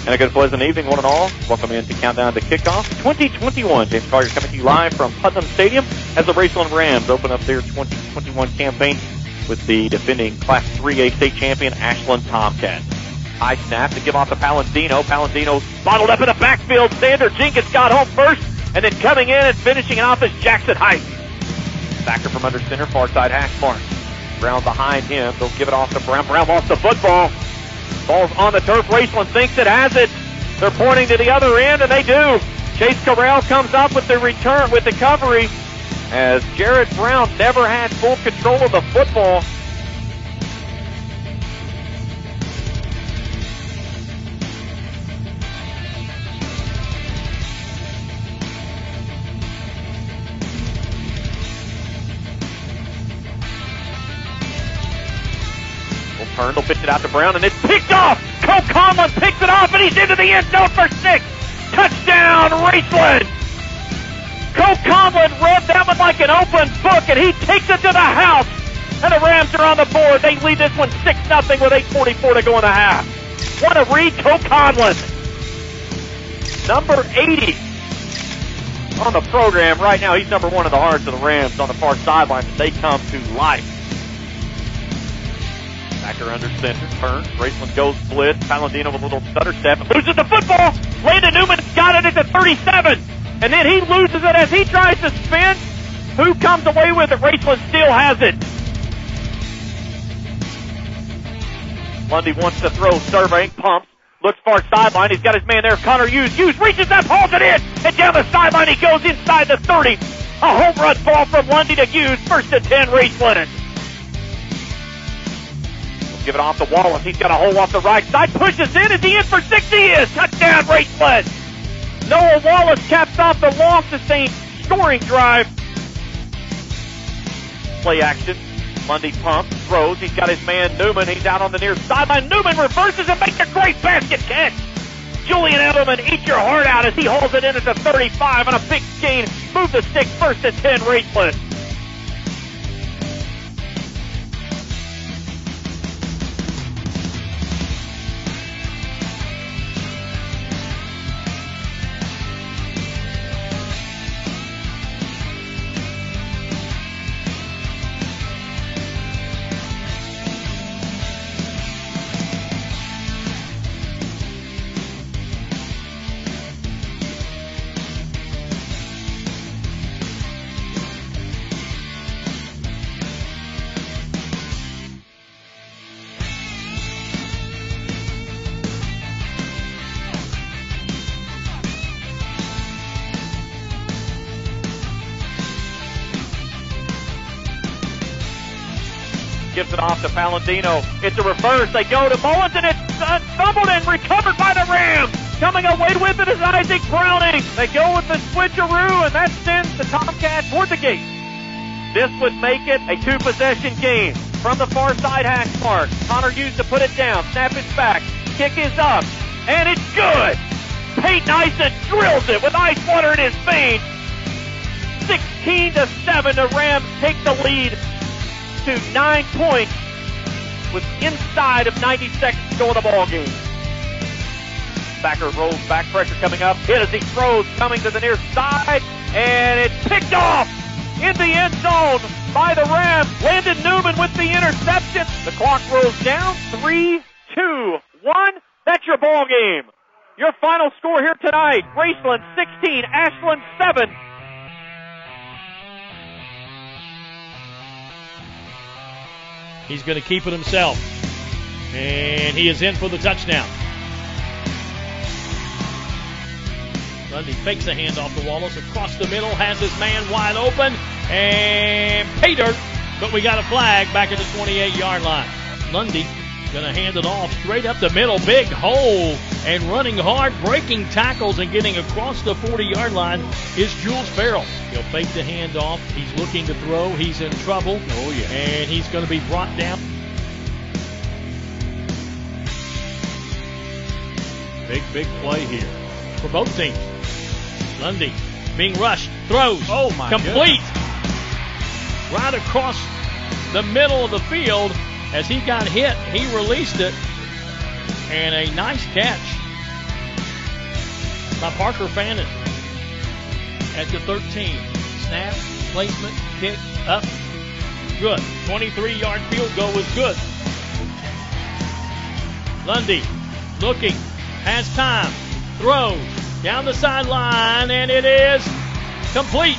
And a good pleasant evening, one and all. Welcome in to Countdown to Kickoff 2021. James Collier coming to you live from Hudl Stadium as the Raceland Rams open up their 2021 campaign with the defending Class 3A state champion Ashland Tomcats. High snap to give off to Palladino. Palladino bottled up in the backfield. Sander Jenkins got home first, and then coming in and finishing it off is Jackson Height. Backer from under center, far side hash mark. Brown behind him. They'll give it off to Brown. Brown lost the football. Ball's on the turf. Raceland thinks it has it. They're pointing to the other end, and they do. Chase Corral comes up with the return, with the recovery, as Jared Brown never had full control of the football. They'll pitch it out to Brown, and it's picked off. Kool picks it off, and he's into the end zone for 6. Touchdown, Raceland. Kool read that one like an open book, and he takes it to the house. And the Rams are on the board. They lead this one 6-0 with 8:44 to go in the half. What a read, Kool. Number 80 on the program right now. He's number 1 in the hearts of the Rams on the far sideline as they come to life. Backer under center, turns. Raceland goes blitz. Palladino with a little stutter step. Loses the football. Landon Newman's got it at the 37. And then he loses it as he tries to spin. Who comes away with it? Raceland still has it. Lundy wants to throw, surveying, pumps. Looks far sideline. He's got his man there, Connor Hughes. Hughes reaches up, hauls it in. And down the sideline he goes inside the 30. A home run ball from Lundy to Hughes. 1st and 10, Raceland. Give it off to Wallace. He's got a hole off the right side. Pushes in. Is he in for 6? He is. Touchdown, Raceland. Noah Wallace caps off the long sustained scoring drive. Play action. Lundy pumps, throws. He's got his man Newman. He's out on the near sideline. Newman reverses and makes a great basket catch. Julian Edelman, eat your heart out as he hauls it in at the 35 on a big gain. Move the stick. 1st and 10, Raceland. Gives it off to Palladino. It's a reverse. They go to Mullins, and it's stumbled and recovered by the Rams. Coming away with it is Isaac Browning. They go with the switcheroo, and that sends the Tomcats toward the gate. This would make it a 2-possession game. From the far side hash mark, Connor Hughes to put it down. Snap is back. Kick is up, and it's good. Peyton Ison drills it with ice water in his veins. 16-7, the Rams take the lead to 9 points with inside of 90 seconds to go in the ball game. Backer rolls back, pressure coming up. Hit as he throws, coming to the near side, and it's picked off in the end zone by the Rams. Landon Newman with the interception. The clock rolls down. 3, 2, 1. That's your ball game. Your final score here tonight: Raceland 16, Ashland 7. He's going to keep it himself. And he is in for the touchdown. Lundy fakes a handoff to Wallace across the middle, has his man wide open, and pay dirt. But we got a flag back at the 28-yard line. Lundy going to hand it off straight up the middle. Big hole, and running hard, breaking tackles and getting across the 40-yard line is Jules Farrell. He'll fake the handoff. He's looking to throw. He's in trouble. Oh, yeah. And he's going to be brought down. Big play here for both teams. Lundy being rushed, throws, complete. Goodness. Right across the middle of the field. As he got hit, he released it. And a nice catch by Parker Fannin at the 13. Snap, placement, kick, up. Good. 23-yard field goal is good. Lundy looking, has time, throws down the sideline, and it is complete.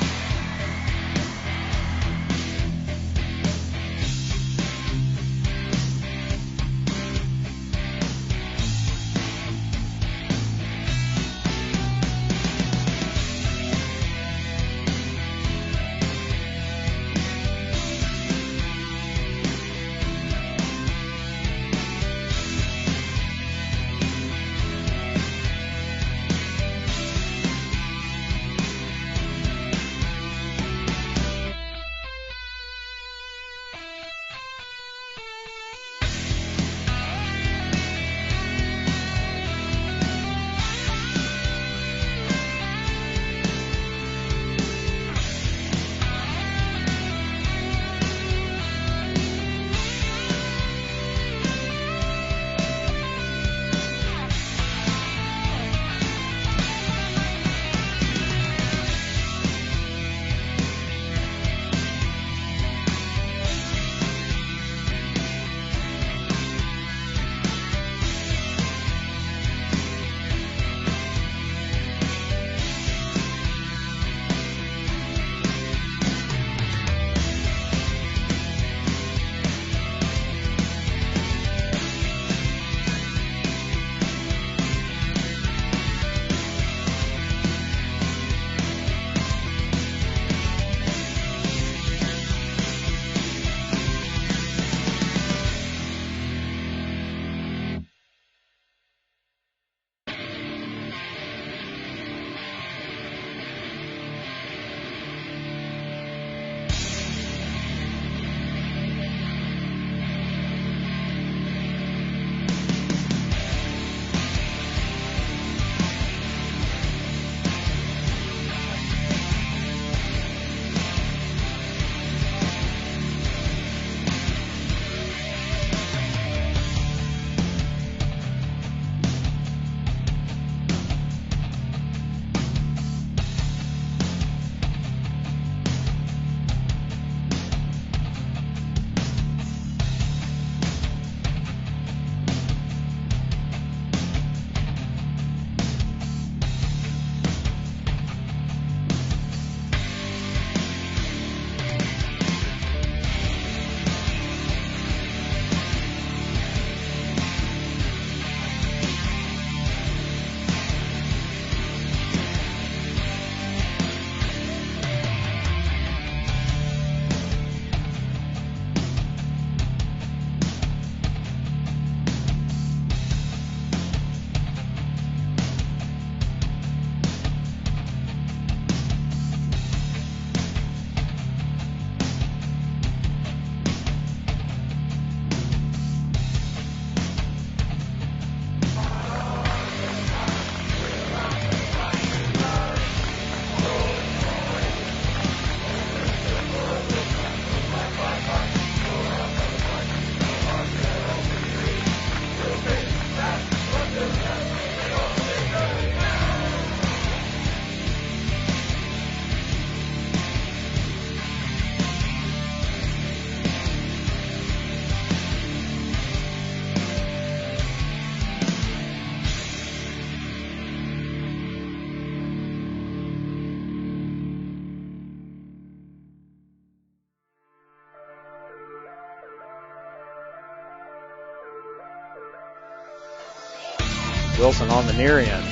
Wilson on the near end.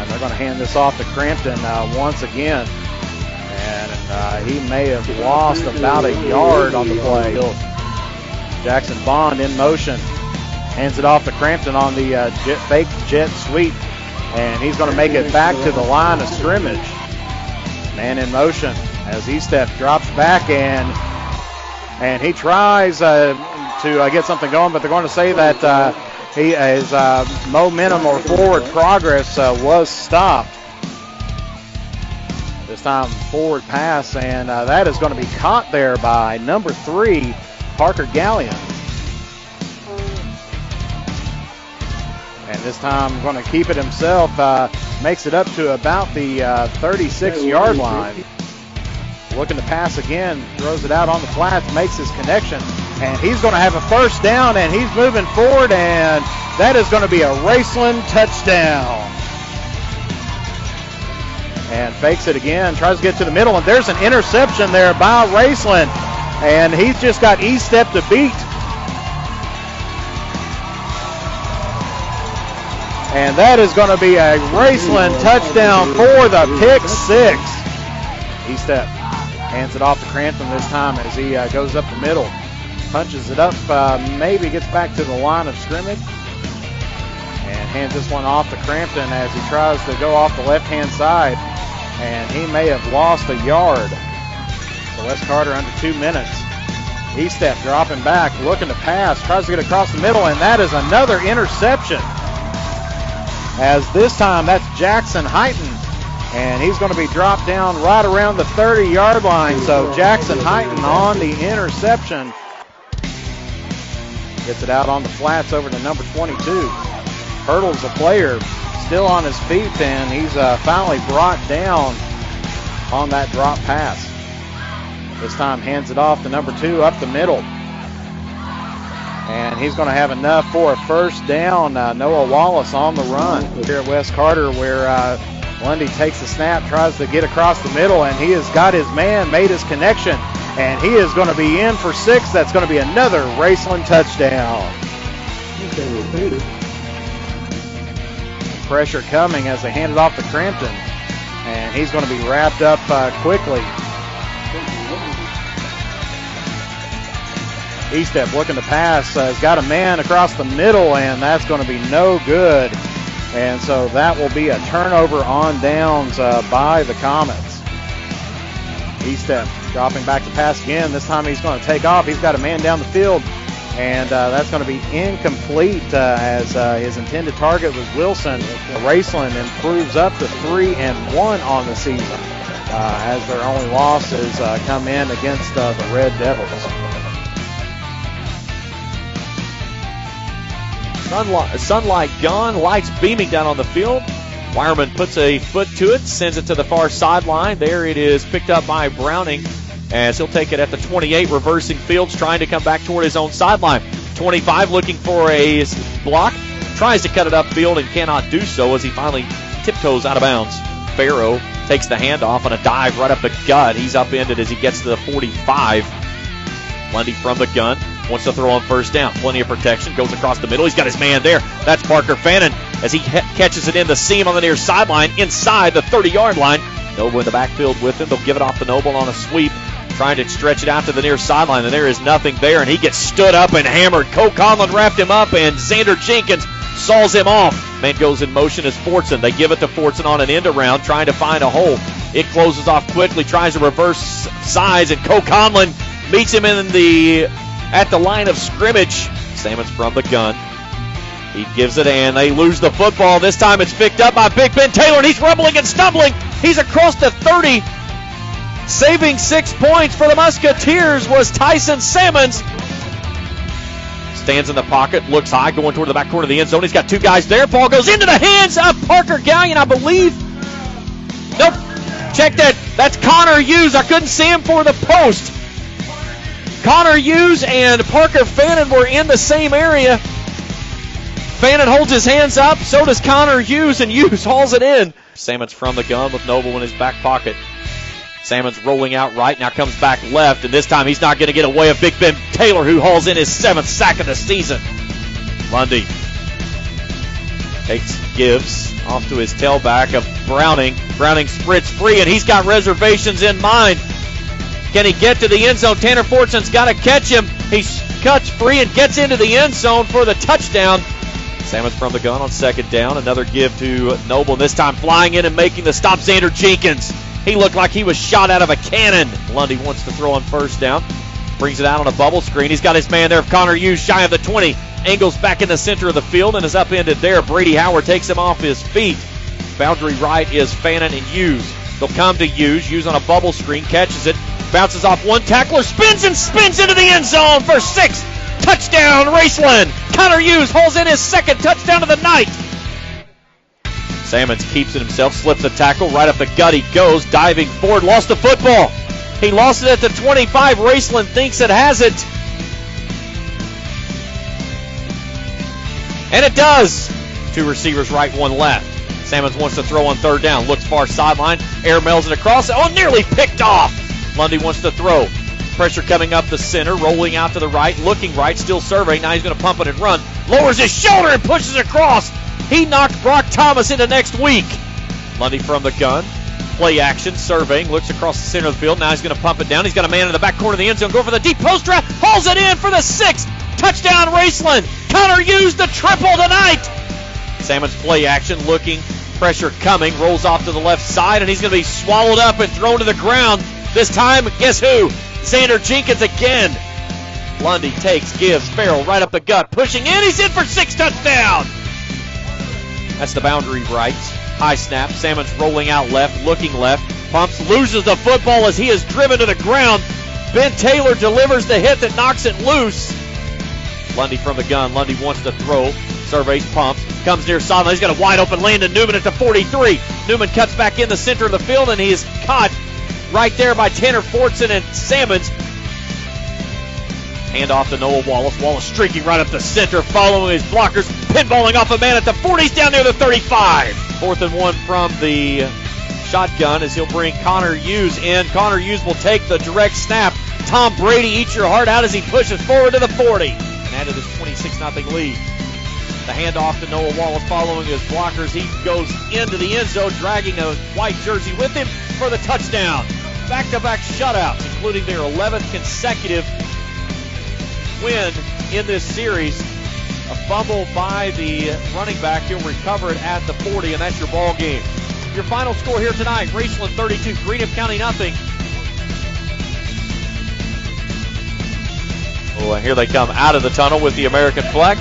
They're going to hand this off to Crampton once again. And he may have lost about a yard on the play. Jackson Bond in motion. Hands it off to Crampton on the fake jet sweep. And he's going to make it back to the line of scrimmage. Man in motion as Estep drops back and he tries to get something going, but they're going to say that his momentum or forward progress was stopped. This time forward pass, and that is going to be caught there by number 3, Parker Gallion. And And this time going to keep it himself, makes it up to about the 36-yard line. Looking to pass again, throws it out on the flats, makes his connection, and he's going to have a first down, and he's moving forward, and that is going to be a Raceland touchdown. And fakes it again, tries to get to the middle, and there's an interception there by Raceland, and he's just got E-step to beat. And that is going to be a Raceland touchdown for the pick six. E-step hands it off to Crampton this time as he goes up the middle. Punches it up, maybe gets back to the line of scrimmage. And hands this one off to Crampton as he tries to go off the left-hand side. And he may have lost a yard. So Wes Carter under 2 minutes. E-step dropping back, looking to pass, tries to get across the middle, and that is another interception. As this time, that's Jackson Heighton. And he's going to be dropped down right around the 30-yard line. So Jackson Heighton on the interception. Gets it out on the flats over to number 22. Hurdle's the player, still on his feet, and he's finally brought down on that drop pass. This time hands it off to number 2 up the middle. And he's going to have enough for a first down. Noah Wallace on the run here at Wes Carter, where Lundy takes the snap, tries to get across the middle, and he has got his man, made his connection, and he is going to be in for 6. That's going to be another Raceland touchdown. Pressure coming as they hand it off to Crampton, and he's going to be wrapped up quickly. E-step looking to pass, has got a man across the middle, and that's going to be no good. And so that will be a turnover on downs by the Comets. E-step dropping back to pass again. This time he's going to take off. He's got a man down the field, and that's going to be incomplete as his intended target was Wilson. Raceland improves up to 3-1 on the season as their only losses come in against the Red Devils. Sunlight gone, lights beaming down on the field. Wireman puts a foot to it, sends it to the far sideline. There it is, picked up by Browning as he'll take it at the 28, reversing fields, trying to come back toward his own sideline. 25 looking for a block, tries to cut it upfield and cannot do so as he finally tiptoes out of bounds. Farrow takes the handoff on a dive right up the gut. He's upended as he gets to the 45. Lundy from the gun. Wants to throw on first down. Plenty of protection. Goes across the middle. He's got his man there. That's Parker Fannin as he catches it in the seam on the near sideline inside the 30-yard line. Noble in the backfield with him. They'll give it off to Noble on a sweep. Trying to stretch it out to the near sideline, and there is nothing there, and he gets stood up and hammered. Conlon wrapped him up, and Xander Jenkins saws him off. Man goes in motion as Fortson. They give it to Fortson on an end around, trying to find a hole. It closes off quickly, tries to reverse sides, and Conlon meets him at the line of scrimmage. Sammons from the gun. He gives it, and they lose the football. This time it's picked up by Big Ben Taylor, and he's rumbling and stumbling. He's across the 30. Saving 6 points for the Musketeers was Tyson Sammons. Stands in the pocket, looks high, going toward the back corner of the end zone. He's got 2 guys there. Ball goes into the hands of Parker Gallion, I believe. Nope. Check that. That's Connor Hughes. I couldn't see him for the post. Connor Hughes and Parker Fannin were in the same area. Fannin holds his hands up, so does Connor Hughes, and Hughes hauls it in. Sammons from the gun with Noble in his back pocket. Sammons rolling out right, now comes back left, and this time he's not going to get away of Big Ben Taylor, who hauls in his 7th sack of the season. Lundy gives off to his tailback of Browning. Browning sprints free, and he's got reservations in mind. Can he get to the end zone? Tanner Fortson's got to catch him. He cuts free and gets into the end zone for the touchdown. Sammons from the gun on 2nd down. Another give to Noble, this time flying in and making the stop, Xander Jenkins. He looked like he was shot out of a cannon. Lundy wants to throw on 1st down. Brings it out on a bubble screen. He's got his man there, Connor Hughes, shy of the 20. Angles back in the center of the field and is upended there. Brady Howard takes him off his feet. Boundary right is Fannin and Hughes. They'll come to Hughes. Hughes on a bubble screen, catches it. Bounces off one tackler, spins into the end zone for 6. Touchdown, Raceland. Connor Hughes hauls in his 2nd touchdown of the night. Salmons keeps it himself, slips the tackle, right up the gut he goes, diving forward, lost the football. He lost it at the 25. Raceland thinks it has it. And it does. 2 receivers right, 1 left. Salmons wants to throw on 3rd down, looks far sideline, air mails it across. Oh, nearly picked off. Lundy wants to throw. Pressure coming up the center, rolling out to the right, looking right, still surveying. Now he's going to pump it and run. Lowers his shoulder and pushes across. He knocked Brock Thomas into next week. Lundy from the gun. Play action, surveying, looks across the center of the field. Now he's going to pump it down. He's got a man in the back corner of the end zone. Go for the deep post trap. Hauls it in for the 6th. Touchdown, Raceland. Connor used the triple tonight. Salmons play action, looking, pressure coming. Rolls off to the left side, and he's going to be swallowed up and thrown to the ground. This time, guess who? Xander Jenkins again. Lundy takes, gives, Farrell right up the gut, pushing in. He's in for 6, touchdown. That's the boundary right. High snap. Salmons rolling out left, looking left. Pumps, loses the football as he is driven to the ground. Ben Taylor delivers the hit that knocks it loose. Lundy from the gun. Lundy wants to throw. Surveys, pumps, comes near sideline. He's got a wide open Landon Newman at the 43. Newman cuts back in the center of the field, and he is caught right there by Tanner Fortson and Salmons. Hand off to Noah Wallace. Wallace streaking right up the center, following his blockers, pinballing off a man at the 40. He's down near the 35. 4th and 1 from the shotgun as he'll bring Connor Hughes in. Connor Hughes will take the direct snap. Tom Brady eats your heart out as he pushes forward to the 40. And added his 26-0 lead. The handoff to Noah Wallace following his blockers. He goes into the end zone, dragging a white jersey with him for the touchdown. Back-to-back shutouts, including their 11th consecutive win in this series. A fumble by the running back. He'll recover it at the 40, and that's your ball game. Your final score here tonight, Raceland 32, Greenup County nothing. Oh, and here they come out of the tunnel with the American flag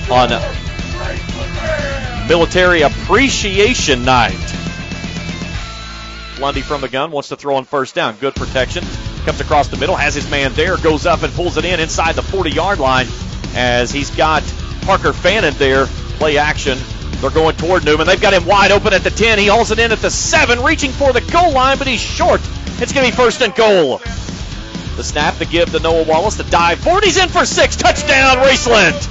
on Military Appreciation Night. Lundy from the gun wants to throw on 1st down. Good protection. Comes across the middle, has his man there, goes up and pulls it in inside the 40-yard line as he's got Parker Fannin there. Play action. They're going toward Newman. They've got him wide open at the 10. He hauls it in at the 7, reaching for the goal line, but he's short. It's going to be 1st and goal. The snap, the give to Noah Wallace, the dive forward. He's in for 6. Touchdown, Raceland.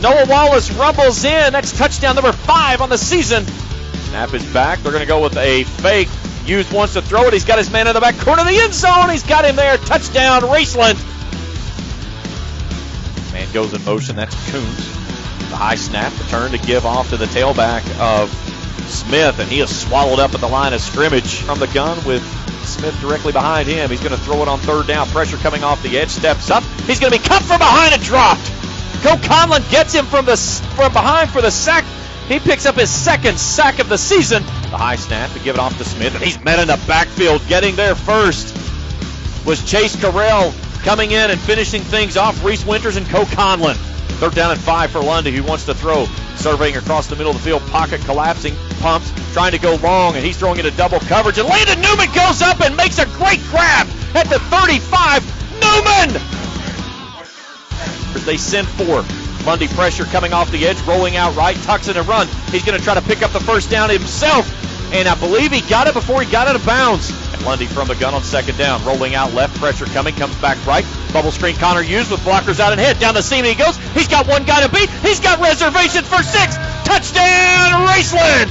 Noah Wallace rumbles in. That's touchdown number 5 on the season. Snap is back. They're going to go with a fake. Hughes wants to throw it. He's got his man in the back corner of the end zone. He's got him there. Touchdown, Raceland. Man goes in motion. That's Coons. The high snap. The turn to give off to the tailback of Smith, and he is swallowed up at the line of scrimmage from the gun with Smith directly behind him. He's going to throw it on 3rd down. Pressure coming off the edge. Steps up. He's going to be cut from behind and dropped. Kool Conlon gets him from behind for the sack. He picks up his 2nd sack of the season. The high snap to give it off to Smith, and he's met in the backfield. Getting there first was Chase Carell, coming in and finishing things off. Reese Winters and Kool Conlon. 3rd down and 5 for Lundy, who wants to throw. Surveying across the middle of the field, pocket collapsing, pumps, trying to go long, and he's throwing into double coverage. And Landon Newman goes up and makes a great grab at the 35. Newman! They send 4. Lundy pressure coming off the edge, rolling out right, tucks in a run. He's going to try to pick up the 1st down himself, and I believe he got it before he got out of bounds. And Lundy from the gun on 2nd down, rolling out left, pressure coming, comes back right. Bubble screen, Connor Hughes with blockers out and hit. Down the seam he goes. He's got one guy to beat. He's got reservations for 6. Touchdown, Raceland!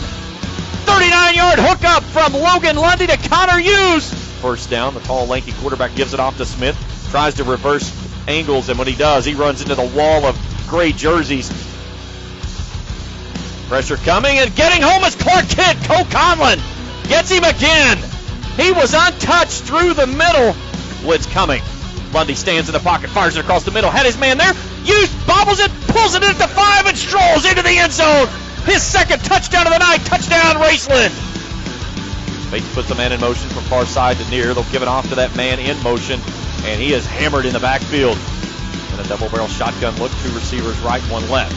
39-yard hookup from Logan Lundy to Connor Hughes. 1st down, the tall, lanky quarterback gives it off to Smith. Tries to reverse angles, and when he does, he runs into the wall of gray jerseys. Pressure coming, and getting home is Clark Kent. Kool Conlon gets him again. He was untouched through the middle. Blitz coming. Lundy stands in the pocket, fires it across the middle, had his man there. Hughes bobbles it, pulls it in at the 5, and strolls into the end zone. His 2nd touchdown of the night. Touchdown, Raceland. Bates puts the man in motion from far side to near. They'll give it off to that man in motion, and he is hammered in the backfield. And a double-barrel shotgun look. 2 receivers right, 1 left.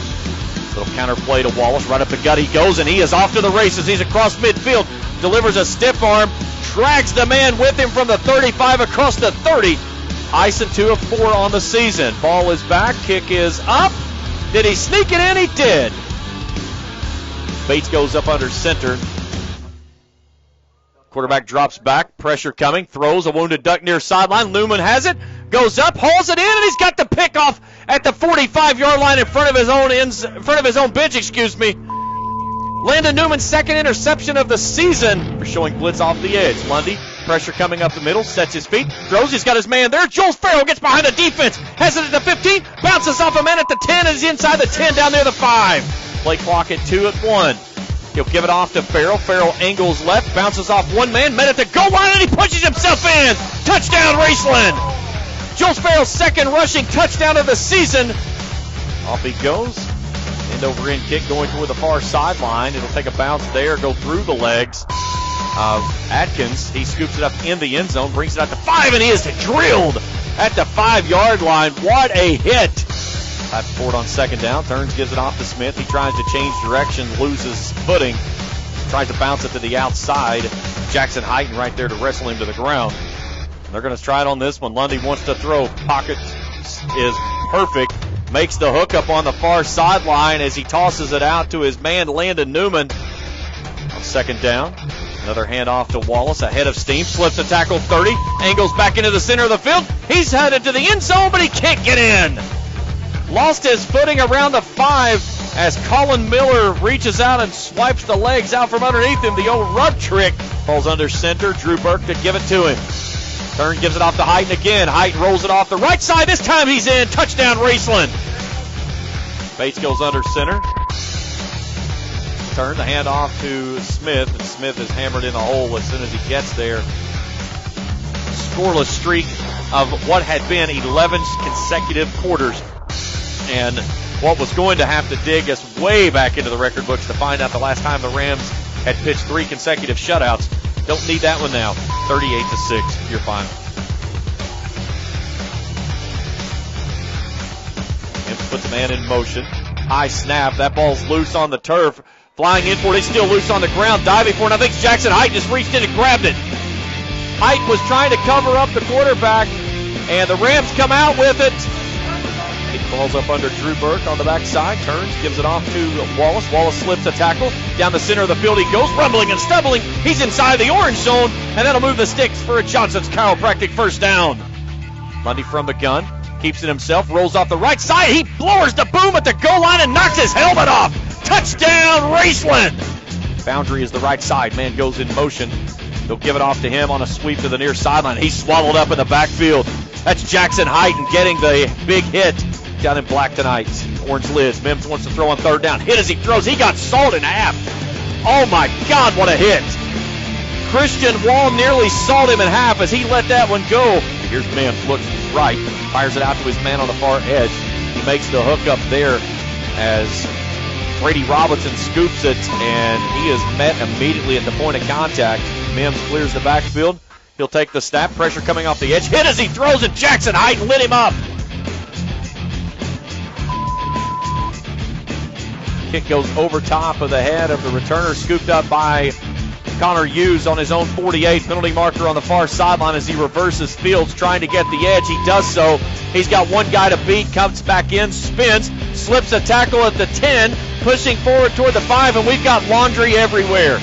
Little counter play to Wallace. Right up the gut he goes, and he is off to the races. He's across midfield. Delivers a stiff arm. Drags the man with him from the 35 across the 30. Ison 2 of 4 on the season. Ball is back. Kick is up. Did he sneak it in? He did. Bates goes up under center. Quarterback drops back, pressure coming, throws a wounded duck near sideline. Newman has it, goes up, hauls it in, and he's got the pick off at the 45-yard line in front of his own bench. Landon Newman's second interception of the season for showing blitz off the edge. Lundy, pressure coming up the middle, sets his feet, throws, he's got his man there. Jules Farrell gets behind the defense, has it at the 15, bounces off a man at the 10, and is inside the 10 down near the 5. Play clock at 2 at 1. He'll give it off to Farrell. Farrell angles left, bounces off one man, met at the goal line, and he pushes himself in. Touchdown, Raceland. Jules Farrell's second rushing touchdown of the season. Off he goes. End over end kick going toward the far sideline. It'll take a bounce there, go through the legs of Atkins. He scoops it up in the end zone, brings it out to 5, and he is drilled at the 5-yard line. What a hit. Time for it on second down. Turns, gives it off to Smith. He tries to change direction, loses footing. Tries to bounce it to the outside. Jackson Heighton right there to wrestle him to the ground. They're going to try it on this one. Lundy wants to throw. Pocket is perfect. Makes the hook up on the far sideline as he tosses it out to his man, Landon Newman. On second down, another handoff to Wallace. Ahead of steam. Slips a tackle 30. Angles back into the center of the field. He's headed to the end zone, but he can't get in. Lost his footing around the 5 as Colin Miller reaches out and swipes the legs out from underneath him. The old rub trick. Falls under center. Drew Burke to give it to him. Turn, gives it off to Heighton again. Heighton rolls it off the right side. This time he's in. Touchdown, Raceland. Bates goes under center. Turn, the handoff to Smith. And Smith is hammered in the hole as soon as he gets there. Scoreless streak of what had been 11 consecutive quarters. And what was going to have to dig us way back into the record books to find out the last time the Rams had pitched 3 consecutive shutouts. Don't need that one now. 38-6, your final. And put the man in motion. High snap. That ball's loose on the turf. Flying in for it. It's still loose on the ground. Diving for it. I think Jackson Height just reached in and grabbed it. Height was trying to cover up the quarterback, and the Rams come out with it. It falls up under Drew Burke on the backside. Turns, gives it off to Wallace. Wallace slips a tackle. Down the center of the field he goes, rumbling and stumbling. He's inside the orange zone, and that'll move the sticks for a Johnson's chiropractic first down. Lundy from the gun. Keeps it himself. Rolls off the right side. He blowers the boom at the goal line and knocks his helmet off. Touchdown, Raceland. Boundary is the right side. Man goes in motion. They'll give it off to him on a sweep to the near sideline. He's swallowed up in the backfield. That's Jackson Heighton getting the big hit. Down in black tonight. Orange lids. Mims wants to throw on third down. Hit as he throws. He got sawed in half. Oh my God, what a hit. Christian Wall nearly sawed him in half as he let that one go. Here's Mims. Looks right. Fires it out to his man on the far edge. He makes the hook up there as Brady Robinson scoops it, and he is met immediately at the point of contact. Mims clears the backfield. He'll take the snap. Pressure coming off the edge. Hit as he throws it. Jackson Heighton lit him up. Kick goes over top of the head of the returner, scooped up by Connor Hughes on his own 48. Penalty marker on the far sideline as he reverses fields, trying to get the edge. He does so. He's got one guy to beat, comes back in, spins, slips a tackle at the 10, pushing forward toward the 5, and we've got laundry everywhere.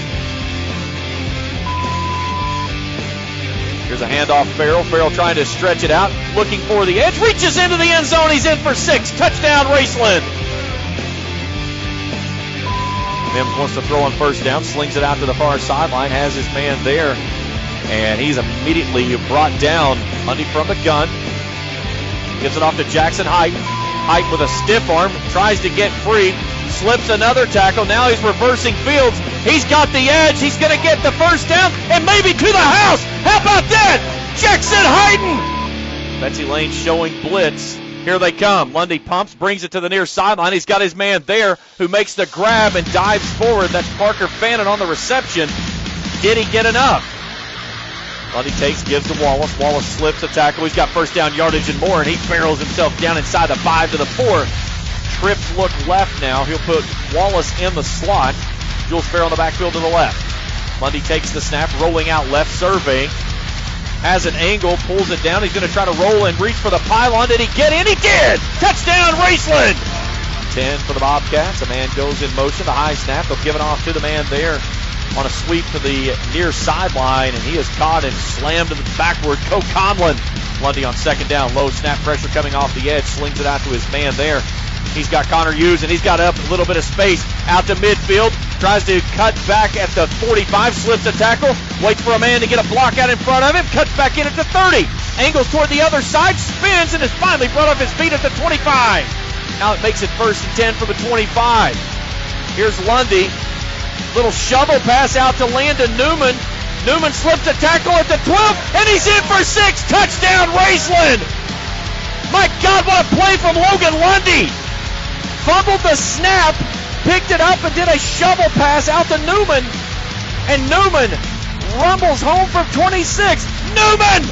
Here's a handoff, Farrell. Farrell trying to stretch it out, looking for the edge, reaches into the end zone. He's in for 6. Touchdown, Raceland. Mims wants to throw on first down, slings it out to the far sideline, has his man there, and he's immediately brought down. Lundy from the gun. Gives it off to Jackson Height. Height with a stiff arm, tries to get free, slips another tackle. Now he's reversing fields. He's got the edge. He's going to get the first down and maybe to the house. How about that? Jackson Heighton. Betsy Lane showing blitz. Here they come. Lundy pumps, brings it to the near sideline. He's got his man there who makes the grab and dives forward. That's Parker Fannin on the reception. Did he get enough? Lundy takes, gives to Wallace. Wallace slips a tackle. He's got first down yardage and more, and he barrels himself down inside the 5 to the 4. Trips look left now. He'll put Wallace in the slot. Jules Farrell in the backfield to the left. Lundy takes the snap, rolling out left, surveying. Has an angle, pulls it down. He's going to try to roll and reach for the pylon. Did he get in? He did! Touchdown, Raceland! 10 for the Bobcats. A man goes in motion. The high snap. They'll give it off to the man there on a sweep to the near sideline, and he is caught and slammed to the backward. Conlon. Lundy on second down. Low snap, pressure coming off the edge. Slings it out to his man there. He's got Connor Hughes, and he's got up a little bit of space out to midfield. Tries to cut back at the 45, slips a tackle, waits for a man to get a block out in front of him, cuts back in at the 30, angles toward the other side, spins, and is finally brought off his feet at the 25. Now it makes it 1st and 10 from the 25. Here's Lundy. Little shovel pass out to Landon Newman. Newman slips a tackle at the 12, and he's in for 6. Touchdown, Raceland! My God, what a play from Logan Lundy! Fumbled the snap, picked it up and did a shovel pass out to Newman. And Newman rumbles home from 26. Newman!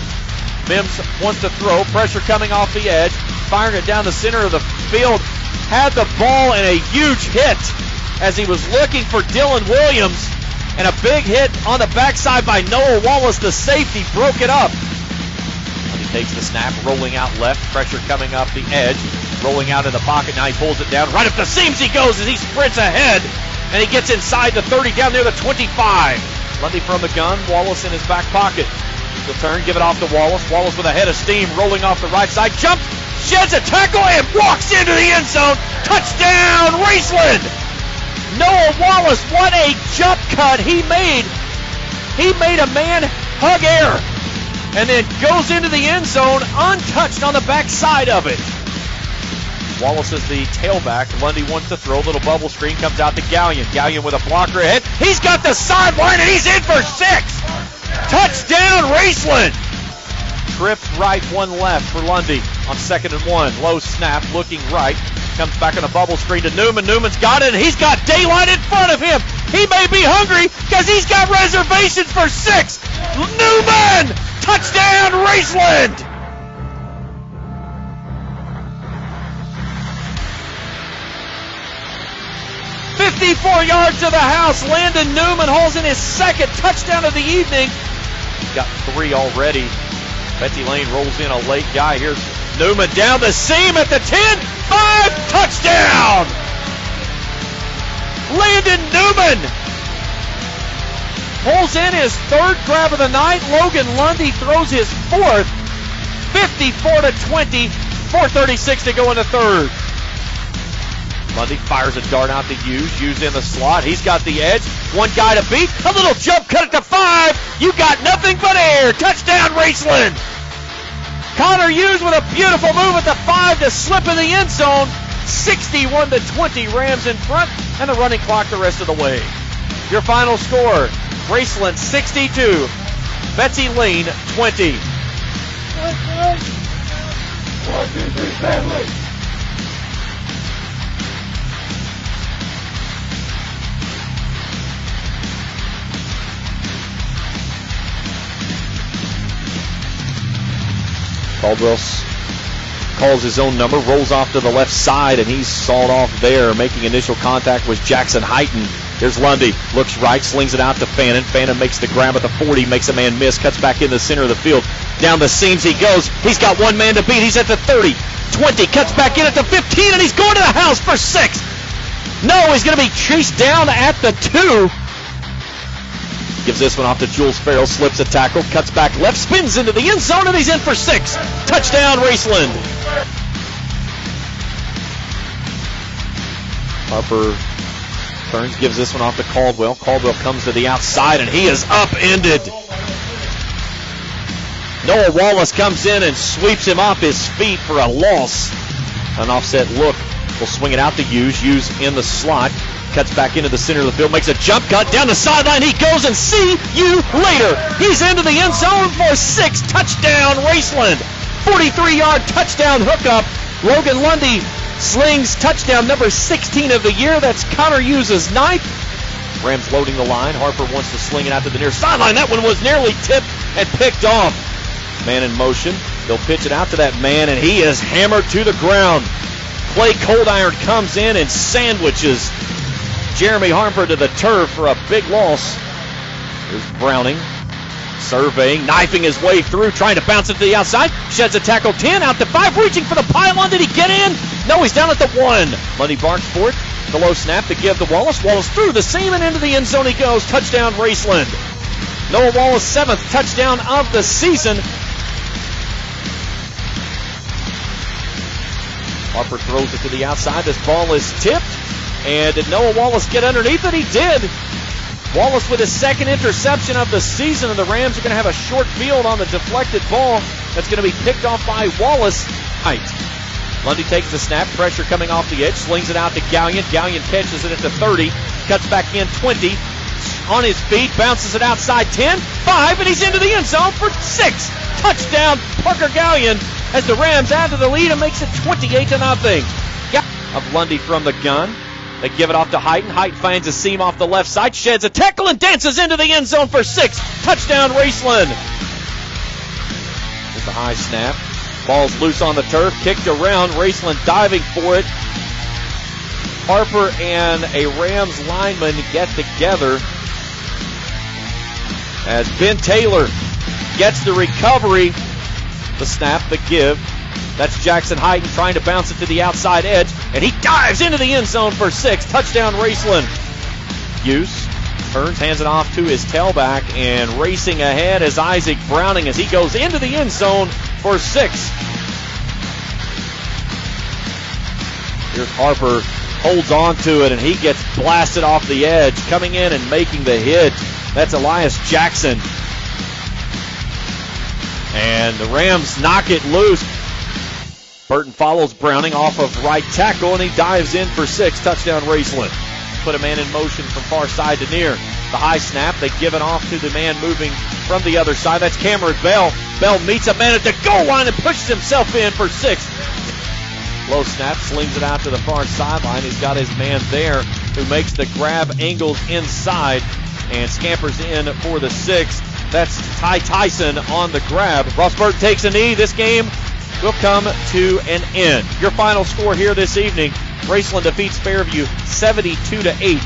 Mims wants to throw, pressure coming off the edge, firing it down the center of the field. Had the ball and a huge hit as he was looking for Dylan Williams. And a big hit on the backside by Noah Wallace, the safety, broke it up. And he takes the snap, rolling out left, pressure coming up the edge. Rolling out in the pocket, now he pulls it down. Right up the seams he goes as he sprints ahead. And he gets inside the 30, down near the 25. Lundy from the gun, Wallace in his back pocket. He'll turn, give it off to Wallace. Wallace with a head of steam, rolling off the right side. Jumps, sheds a tackle, and walks into the end zone. Touchdown, Raceland! Noah Wallace, what a jump cut he made. He made a man hug air. And then goes into the end zone untouched on the backside of it. Wallace is the tailback. Lundy wants to throw. Little bubble screen comes out to Gallion. Gallion with a blocker ahead. He's got the sideline, and he's in for 6. Touchdown, Raceland. Trip right, one left for Lundy on 2nd and 1. Low snap, looking right. Comes back on a bubble screen to Newman. Newman's got it, and he's got daylight in front of him. He may be hungry because he's got reservations for 6. Newman! Touchdown, Raceland! 54 yards to the house. Landon Newman hauls in his 2nd touchdown of the evening. He's got 3 already. Betsy Lane rolls in a late guy. Here's Newman down the seam at the 10. 5, touchdown! Landon Newman pulls in his 3rd grab of the night. Logan Lundy throws his 4th. 54-20. 4:36 to go in the 3rd. Lundy fires a dart out to Hughes. Hughes in the slot. He's got the edge. One guy to beat. A little jump cut at the 5. You got nothing but air. Touchdown, Raceland. Connor Hughes with a beautiful move at the 5 to slip in the end zone. 61-20, Rams in front, and the running clock the rest of the way. Your final score, Raceland 62, Betsy Lane 20. 1, 2, 3, family. Caldwell calls his own number, rolls off to the left side, and he's sawed off there. Making initial contact was Jackson Heighton. Here's Lundy, looks right, slings it out to Fannin. Fannin makes the grab at the 40, makes a man miss, cuts back in the center of the field. Down the seams he goes. He's got one man to beat. He's at the 30, 20, cuts back in at the 15, and he's going to the house for 6. No, he's going to be chased down at the 2. Gives this one off to Jules Farrell, slips a tackle, cuts back left, spins into the end zone, and he's in for 6. Touchdown, Raceland. Harper turns, gives this one off to Caldwell. Caldwell comes to the outside, and he is upended. Noah Wallace comes in and sweeps him off his feet for a loss. An offset look. Will swing it out to Hughes. Hughes in the slot. Cuts back into the center of the field, makes a jump cut down the sideline. He goes, and see you later. He's into the end zone for 6. Touchdown, Raceland. 43-yard touchdown hookup. Logan Lundy slings touchdown number 16 of the year. That's Connor Hughes' 9th. Rams loading the line. Harper wants to sling it out to the near sideline. That one was nearly tipped and picked off. Man in motion. They'll pitch it out to that man, and he is hammered to the ground. Clay Coldiron comes in and sandwiches Jeremy Harper to the turf for a big loss. Here's Browning. Surveying, knifing his way through, trying to bounce it to the outside. Sheds a tackle. 10 out to 5, reaching for the pylon. Did he get in? No, he's down at the 1. Lundy barks for it. The low snap to give to Wallace. Wallace through the seam and into the end zone he goes. Touchdown, Raceland. Noah Wallace, 7th touchdown of the season. Harper throws it to the outside. This ball is tipped. And did Noah Wallace get underneath it? He did. Wallace with his 2nd interception of the season, and the Rams are going to have a short field on the deflected ball that's going to be picked off by Wallace. Height. Lundy takes the snap, pressure coming off the edge, slings it out to Gallion. Gallion catches it at the 30, cuts back in 20, on his feet, bounces it outside 10, 5, and he's into the end zone for 6. Touchdown, Parker Gallion, as the Rams add to the lead and makes it 28-0. Of Lundy from the gun. They give it off to Heighton. Heighton finds a seam off the left side, sheds a tackle, and dances into the end zone for 6. Touchdown, Raceland. There's the high snap. Ball's loose on the turf, kicked around. Raceland diving for it. Harper and a Rams lineman get together as Ben Taylor gets the recovery. The snap, the give. That's Jackson Heighton trying to bounce it to the outside edge, and he dives into the end zone for 6. Touchdown, Raceland. Use turns, hands it off to his tailback, and racing ahead is Isaac Browning as he goes into the end zone for 6. Here's Harper, holds on to it, and he gets blasted off the edge. Coming in and making the hit, that's Elias Jackson. And the Rams knock it loose. Burton follows Browning off of right tackle, and he dives in for 6. Touchdown, Raceland. Put a man in motion from far side to near. The high snap, they give it off to the man moving from the other side. That's Cameron Bell. Bell meets a man at the goal line and pushes himself in for 6. Low snap, slings it out to the far sideline. He's got his man there who makes the grab, angles inside, and scampers in for the 6. That's Ty Tyson on the grab. Ross Burton takes a knee. This game will come to an end. Your final score here this evening: Raceland defeats Fairview 72-8.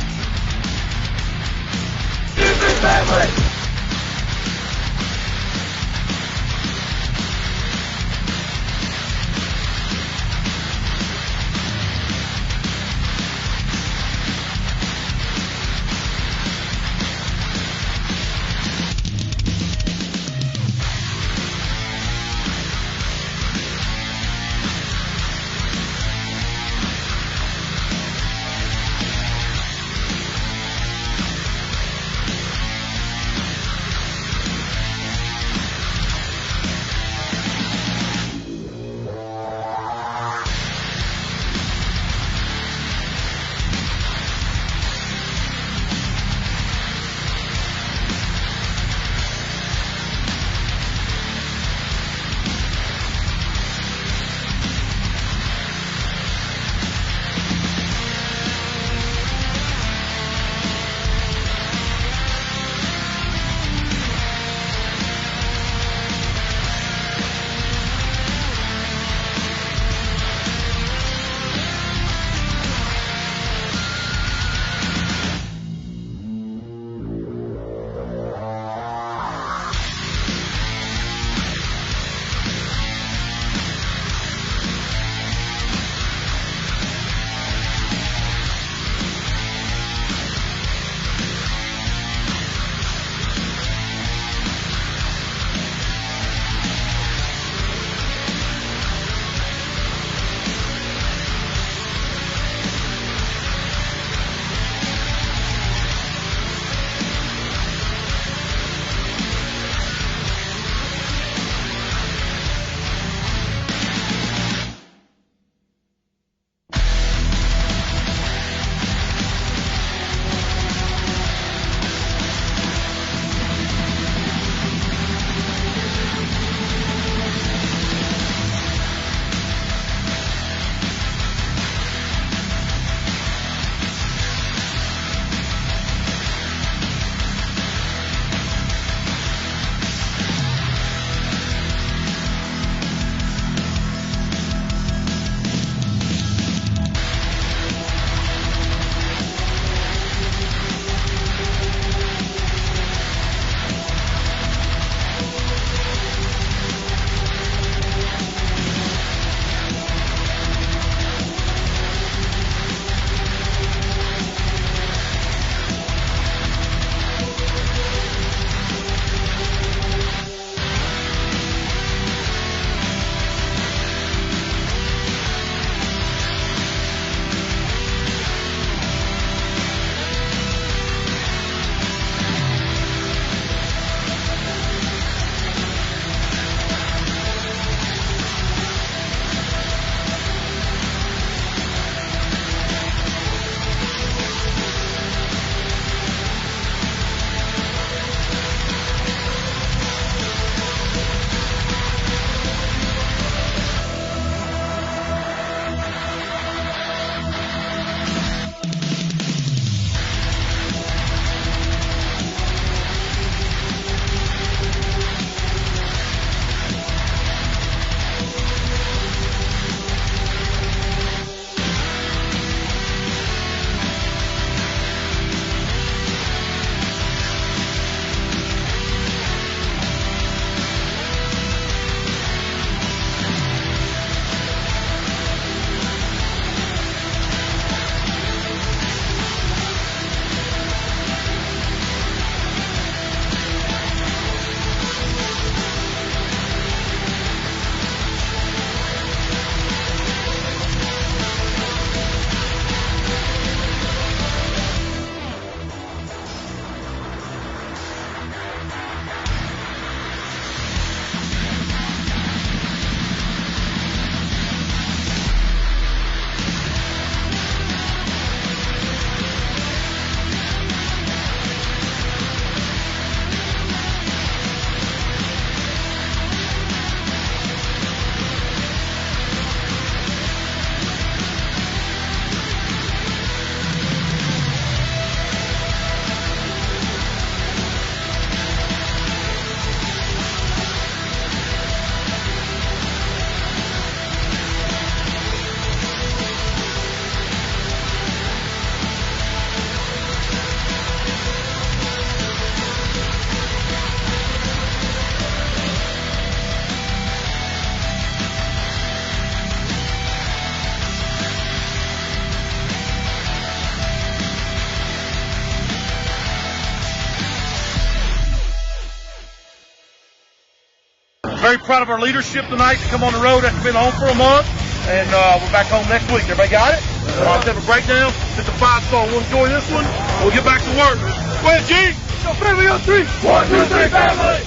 very proud of our leadership tonight to come on the road after being home for a month. And we're back home next week. Everybody got it? Let's have a breakdown. Hit the 5-star. We'll enjoy this one. We'll get back to work. Go ahead, G. Go family on 3. 1, 2, 3, family.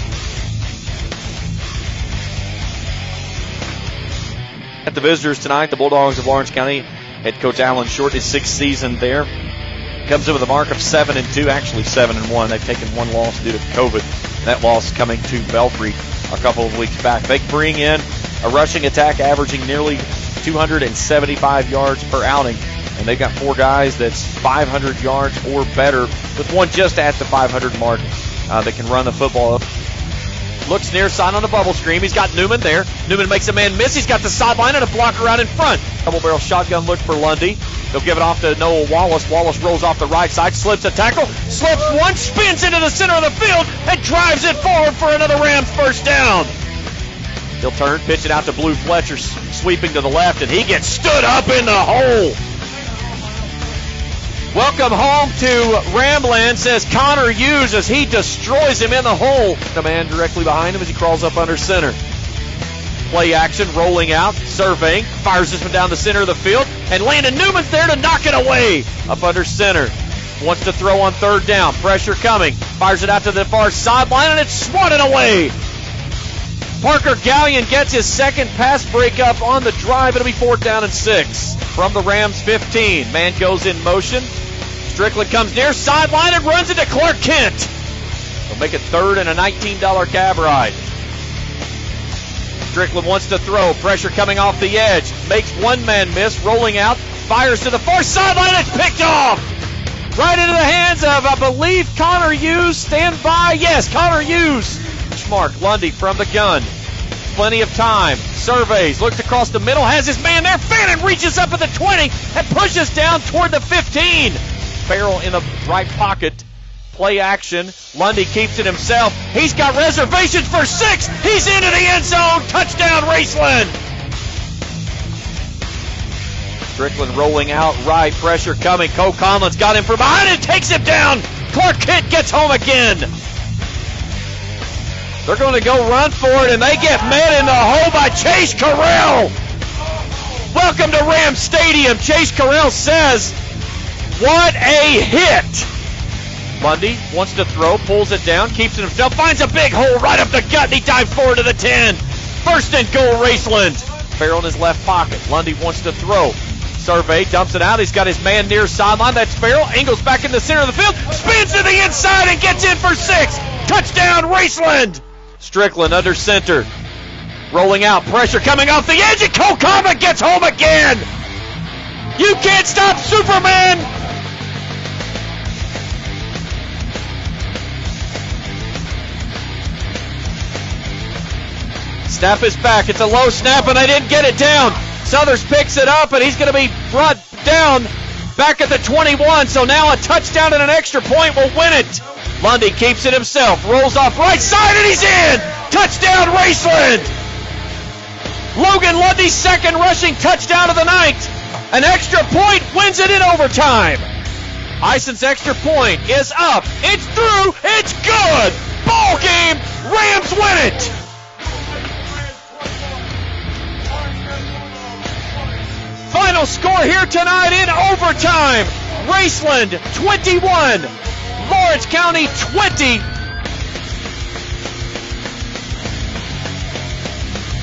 At the visitors tonight, the Bulldogs of Lawrence County. Head coach Alan Short, his 6th season there. Comes in with a mark of 7-2, actually 7-1. They've taken one loss due to COVID. That loss coming to Belfry a couple of weeks back. They bring in a rushing attack averaging nearly 275 yards per outing. And they've got 4 guys that's 500 yards or better, with one just at the 500 mark that can run the football up. Looks near side on a bubble screen. He's got Newman there. Newman makes a man miss. He's got the sideline and a blocker out in front. Double barrel shotgun look for Lundy. They'll give it off to Noah Wallace. Wallace rolls off the right side, slips a tackle, slips one, spins into the center of the field, and drives it forward for another Rams first down. He'll turn, pitch it out to Blue Fletcher, sweeping to the left, and he gets stood up in the hole. Welcome home to Ramland, says Connor Hughes as he destroys him in the hole. The man directly behind him as he crawls up under center. Play action, rolling out, surveying, fires this one down the center of the field, and Landon Newman's there to knock it away up under center. Wants to throw on 3rd down, pressure coming, fires it out to the far sideline, and it's swatted away. Parker Gallion gets his 2nd pass breakup on the drive. It'll be 4th down and 6 from the Rams 15. Man goes in motion. Strickland comes near sideline and runs into Clark Kent. They'll make it 3rd and a $19 cab ride. Strickland wants to throw. Pressure coming off the edge. Makes one man miss. Rolling out. Fires to the far sideline. It's picked off. Right into the hands of, I believe, Connor Hughes. Stand by. Yes, Connor Hughes. Mark Lundy from the gun. Plenty of time. Surveys. Looks across the middle. Has his man there. Fannin reaches up at the 20 and pushes down toward the 15. Farrell in the right pocket. Play action. Lundy keeps it himself. He's got reservations for 6. He's into the end zone. Touchdown, Raceland. Strickland rolling out right. Pressure coming. Cole Conlon's got him from behind and takes him down. Clark Kent gets home again. They're going to go run for it, and they get met in the hole by Chase Carell. Welcome to Ram Stadium. Chase Carell says, what a hit. Lundy wants to throw, pulls it down, keeps it himself, finds a big hole right up the gut, and he dives forward to the 10. 1st and goal, Raceland. Farrell in his left pocket. Lundy wants to throw. Survey, dumps it out. He's got his man near sideline. That's Farrell. Angles back in the center of the field. Spins to the inside and gets in for 6. Touchdown, Raceland. Strickland under center. Rolling out. Pressure coming off the edge. And Kokama gets home again. You can't stop Superman. Snap is back. It's a low snap, and they didn't get it down. Southers picks it up, and he's going to be brought down back at the 21. So now a touchdown and an extra point will win it. Lundy keeps it himself. Rolls off right side, and he's in. Touchdown, Raceland. Logan Lundy's 2nd rushing touchdown of the night. An extra point wins it in overtime. Ison's extra point is up. It's through. It's good. Ball game. Rams win it. Final score here tonight in overtime. Raceland 21, Lawrence County 20.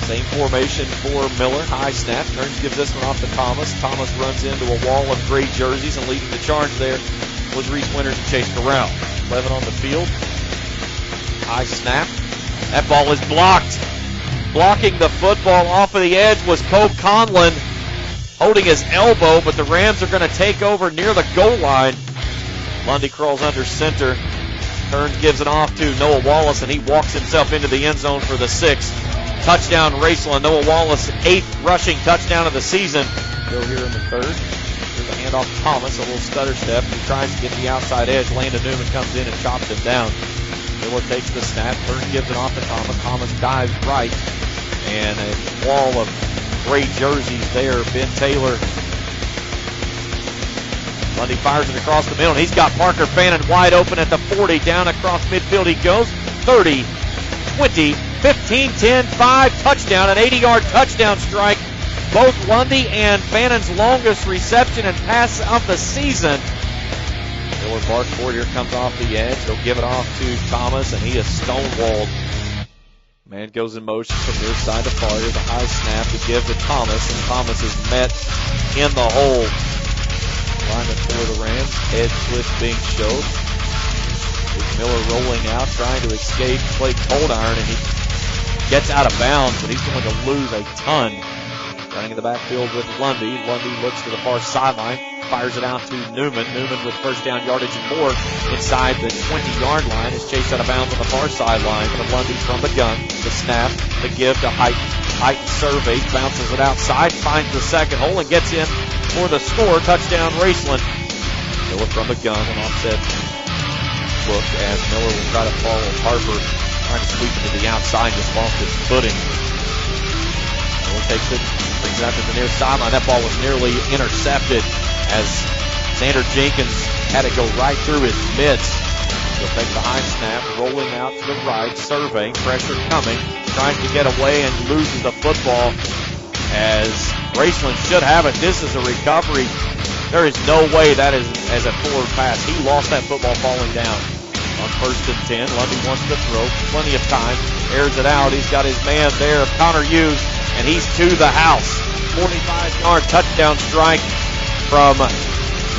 Same formation for Miller. High snap. Turns, gives this one off to Thomas. Thomas runs into a wall of gray jerseys, and leading the charge there was Reese Winters and Chase Corral. 11 on the field. High snap. That ball is blocked. Blocking the football off of the edge was Cole Conlon, holding his elbow, but the Rams are going to take over near the goal line. Lundy crawls under center. Turns, gives it off to Noah Wallace, and he walks himself into the end zone for the 6th. Touchdown, Raceland. Noah Wallace, 8th rushing touchdown of the season. Still here in the 3rd. Here's a handoff to Thomas, a little stutter step. He tries to get the outside edge. Landon Newman comes in and chops him down. Miller takes the snap. Turns, gives it off to Thomas. Thomas dives right. And a wall of gray jerseys there. Ben Taylor. Lundy fires it across the middle, and he's got Parker Fannin wide open at the 40. Down across midfield he goes. 30, 20, 15-10-5 touchdown, an 80-yard touchdown strike. Both Lundy and Bannon's longest reception and pass of the season. Miller barks for it. Here comes off the edge. They'll give it off to Thomas, and he is stonewalled. Man goes in motion from near side to far. Here's a high snap to give to Thomas, and Thomas is met in the hole. Lineman for the Rams. Head twist being showed. Miller rolling out, trying to escape. Play cold iron, and he gets out of bounds, but he's going to lose a ton. Running in the backfield with Lundy. Lundy looks to the far sideline. Fires it out to Newman. Newman with first down yardage and more inside the 20-yard line. Is chased out of bounds on the far sideline. But Lundy from the gun. The snap. The give to Height. Height surveys. Bounces it outside. Finds the second hole and gets in for the score. Touchdown Raceland. Miller from the gun. An offset look as Miller will try to follow Harper. Trying to sweep it to the outside. Just lost his footing. Miller takes it. Brings it out to the near sideline. That ball was nearly intercepted as Xander Jenkins had it go right through his mitts. He'll take the high snap, rolling out to the right, surveying, pressure coming, trying to get away and loses the football as Raceland should have it. This is a recovery. There is no way that is as a forward pass. He lost that football falling down. On 1st and 10, Lundy wants to throw. Plenty of time. Airs it out. He's got his man there, Connor Hughes, and he's to the house. 45-yard touchdown strike from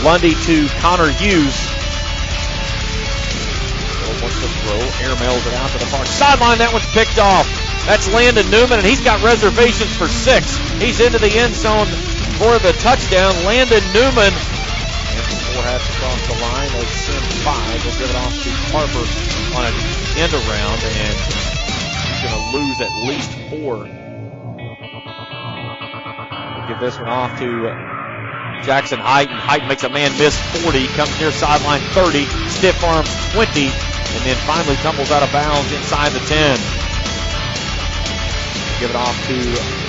Lundy to Connor Hughes. Bill wants to throw. Airmails it out to the far sideline. That one's picked off. That's Landon Newman, and he's got reservations for 6. He's into the end zone for the touchdown. Landon Newman. And before has to cross the line of Sim 5. They'll give it off to Harper on an end around, and he's going to lose at least 4. We'll give this one off to Jackson Height, and Height makes a man miss 40, comes near sideline 30, stiff arms 20, and then finally tumbles out of bounds inside the 10. Give it off to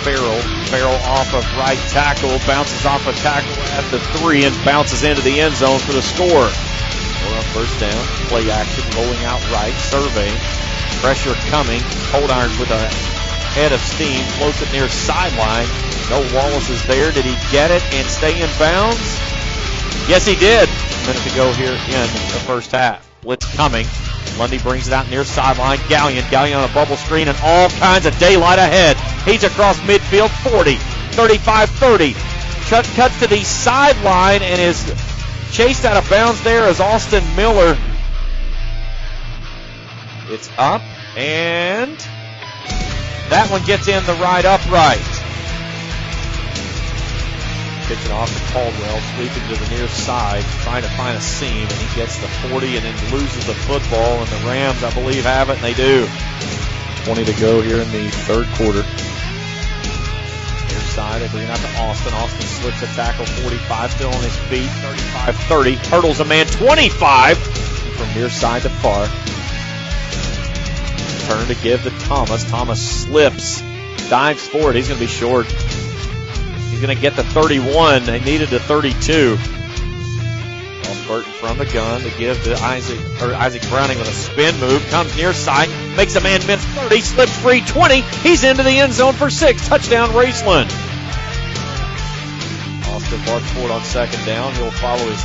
Farrell. Farrell off of right tackle, bounces off a tackle at the 3 and bounces into the end zone for the score. We're on first down, play action, rolling out right, surveying, pressure coming, cold iron with a head of steam, floats it near sideline. No Wallace is there. Did he get it and stay in bounds? Yes, he did. A minute to go here in the first half. Blitz coming. Lundy brings it out near sideline. Gallion on a bubble screen and all kinds of daylight ahead. He's across midfield, 40, 35, 30. Cuts to the sideline and is chased out of bounds there as Austin Miller. It's up, and that one gets in the right upright. Pitch it off to Caldwell, sweeping to the near side, trying to find a seam, and he gets the 40 and then loses the football, and the Rams, I believe, have it, and they do. 20 to go here in the third quarter. Near side, they bring it out to Austin. Austin slips a tackle, 45, still on his feet, 35-30. Hurdles a man, 25, from near side to far. Turn to give to Thomas. Thomas slips, dives forward. He's going to be short. He's going to get the 31. They needed the 32. Off Burton from the gun to give to Isaac Browning with a spin move. Comes near side, makes a man miss 30, slips free 20. He's into the end zone for 6. Touchdown Raceland. Austin barks forward on second down. He'll follow his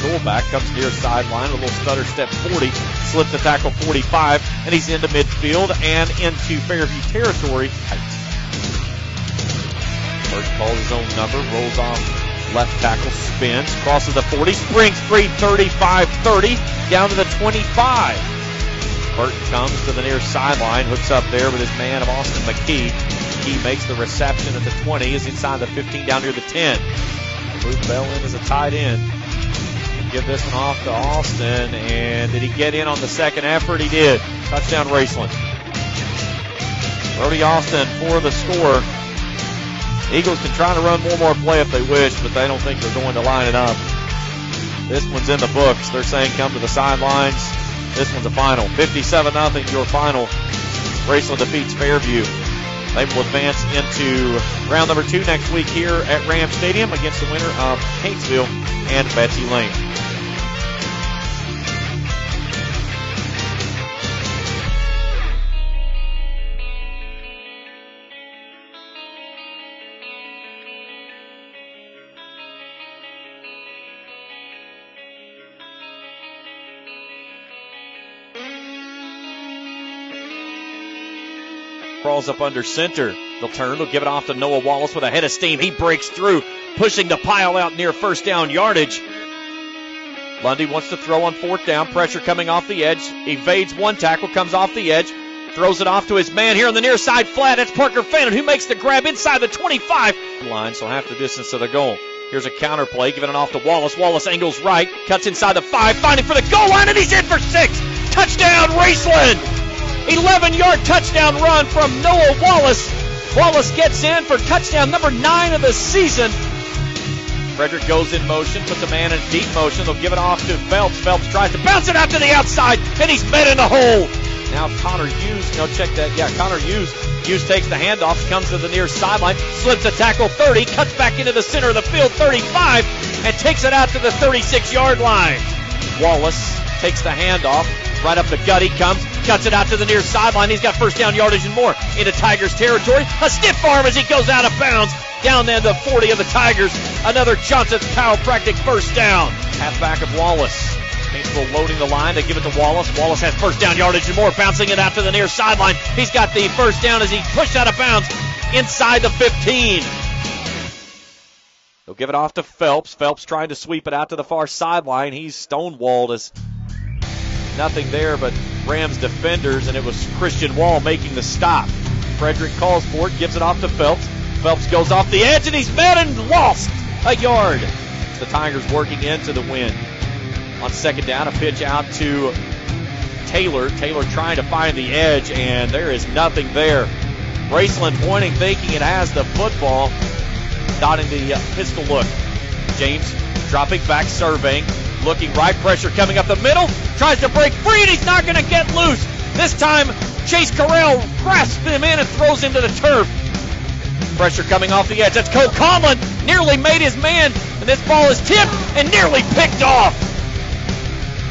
fullback. Comes near sideline, a little stutter step 40. Slips the tackle 45, and he's into midfield and into Fairview territory. First calls his own number, rolls off left tackle, spins, crosses the 40, springs free 35-30, down to the 25. Burton comes to the near sideline, hooks up there with his man of Austin McKee. He makes the reception at the 20, is inside the 15, down near the 10. Move Bell in as a tight end. Give this one off to Austin, and did he get in on the second effort? He did. Touchdown Raceland. Brody Austin for the score. Eagles can try to run one more play if they wish, but they don't think they're going to line it up. This one's in the books. They're saying come to the sidelines. This one's a final. 57-0 your final. Raceland defeats Fairview. They will advance into round number 2 next week here at Ram Stadium against the winner of Paintsville and Betsy Lane. crawls up under center. They'll turn. They'll give it off to Noah Wallace with a head of steam. He breaks through, pushing the pile out near first down yardage. Lundy wants to throw on fourth down. Pressure coming off the edge. Evades one tackle, comes off the edge. Throws it off to his man here on the near side flat. That's Parker Fannin, who makes the grab inside the 25 line, so half the distance to the goal. Here's a counter play, giving it off to Wallace. Wallace angles right, cuts inside the 5, finding for the goal line, and he's in for 6. Touchdown, Raceland! 11-yard touchdown run from Noah Wallace. Wallace gets in for touchdown number 9 of the season. Frederick goes in motion, puts a man in deep motion. They'll give it off to Phelps. Phelps tries to bounce it out to the outside, and he's met in the hole. Now Connor Hughes, check that. Yeah, Connor Hughes. Hughes takes the handoff, comes to the near sideline, slips a tackle 30, cuts back into the center of the field 35, and takes it out to the 36-yard line. Wallace takes the handoff, right up the gut he comes, cuts it out to the near sideline. He's got first down yardage and more into Tigers territory. A stiff arm as he goes out of bounds. Down there the 40 of the Tigers. Another Johnson's chiropractic first down. Halfback of Wallace. Pikeville loading the line. They give it to Wallace. Wallace has first down yardage and more, bouncing it out to the near sideline. He's got the first down as he pushed out of bounds inside the 15. They'll give it off to Phelps. Phelps trying to sweep it out to the far sideline. He's stonewalled as nothing there but Rams defenders, and it was Christian Wall making the stop. Frederick calls for it, gives it off to Phelps. Phelps goes off the edge, and he's met and lost a yard. The Tigers working into the win. On second down, a pitch out to Taylor. Taylor trying to find the edge, and there is nothing there. Raceland pointing, thinking it has the football. Dotting the pistol look. James dropping back, surveying. Looking right, pressure coming up the middle. Tries to break free, and he's not going to get loose. This time, Chase Carell grasps him in and throws him to the turf. Pressure coming off the edge. That's Kool Conlon. Nearly made his man, and this ball is tipped and nearly picked off.